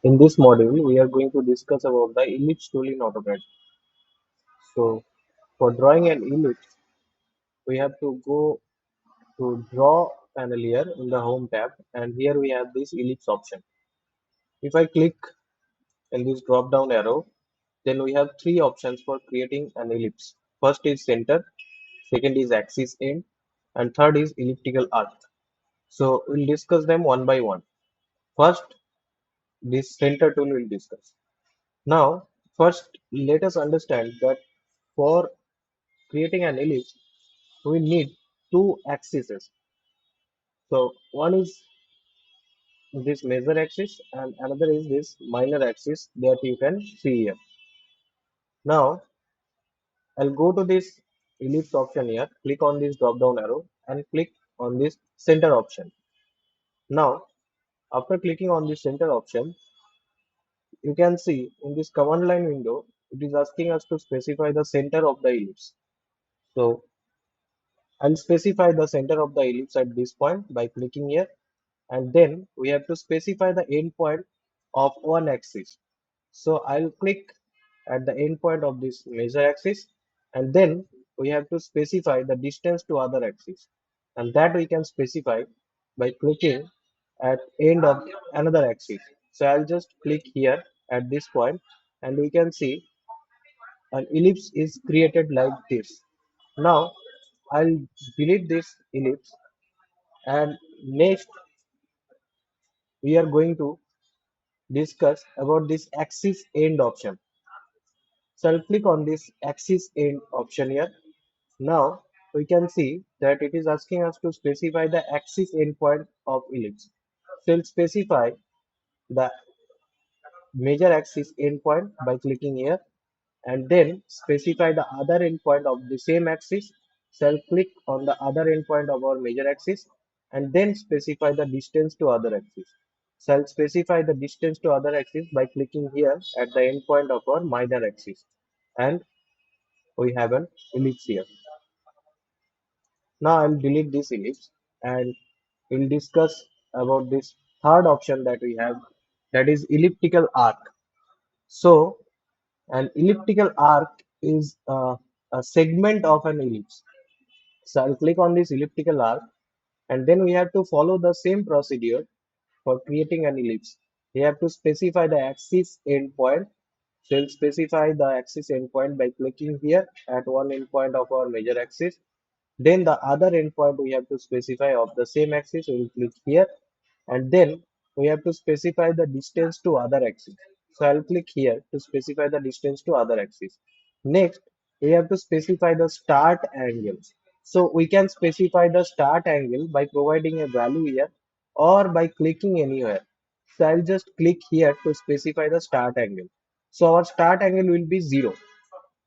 In this module, we are going to discuss about the ellipse tool in AutoCAD. So, for drawing an ellipse, we have to go to Draw panel here in the Home tab, and here we have this ellipse option. If I click in this drop down arrow, then we have three options for creating an ellipse. First is center, second is axis end, and third is elliptical arc. So, we'll discuss them one by one. First, this center tool we'll discuss. Now, first, let us understand that for creating an ellipse, we need two axes. So one is this major axis and another is this minor axis that you can see here. Now I'll go to this ellipse option here, click on this drop down arrow and click on this center option. Now after clicking on the center option, you can see in this command line window, it is asking us to specify the center of the ellipse. So I'll specify the center of the ellipse at this point by clicking here, and then we have to specify the endpoint of one axis. So I'll click at the endpoint of this major axis, and then we have to specify the distance to other axis, and that we can specify by clicking at end of another axis. So I'll just click here at this point, and we can see an ellipse is created like this. Now I'll delete this ellipse, and next we are going to discuss about this axis end option. So I'll click on this axis end option here. Now we can see that it is asking us to specify the axis endpoint of ellipse. So I'll specify the major axis endpoint by clicking here, and then specify the other endpoint of the same axis. So I'll click on the other endpoint of our major axis and then specify the distance to other axis. So I'll specify the distance to other axis by clicking here at the endpoint of our minor axis, and we have an ellipse here. Now I'll delete this ellipse and we'll discuss about this third option that we have, that is elliptical arc. So an elliptical arc is a segment of an ellipse. So I'll click on this elliptical arc, and then we have to follow the same procedure for creating an ellipse. We have to specify the axis endpoint. So we'll specify the axis endpoint by clicking here at one endpoint of our major axis. Then the other endpoint we have to specify of the same axis. We will click here, and then we have to specify the distance to other axis. So I'll click here to specify the distance to other axis. Next, we have to specify the start angle. So we can specify the start angle by providing a value here or by clicking anywhere. So I'll just click here to specify the start angle. So our start angle will be 0,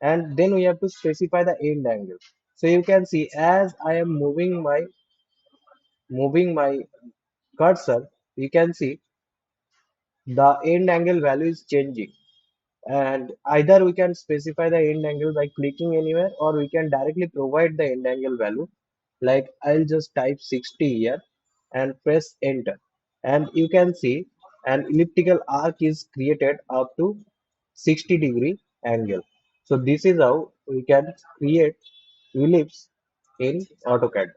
and then we have to specify the end angle. So you can see as I am moving my cursor, you can see the end angle value is changing, and either we can specify the end angle by clicking anywhere or we can directly provide the end angle value. Like I'll just type 60 here and press enter, and you can see an elliptical arc is created up to 60-degree angle. So this is how we can create ellipse in AutoCAD.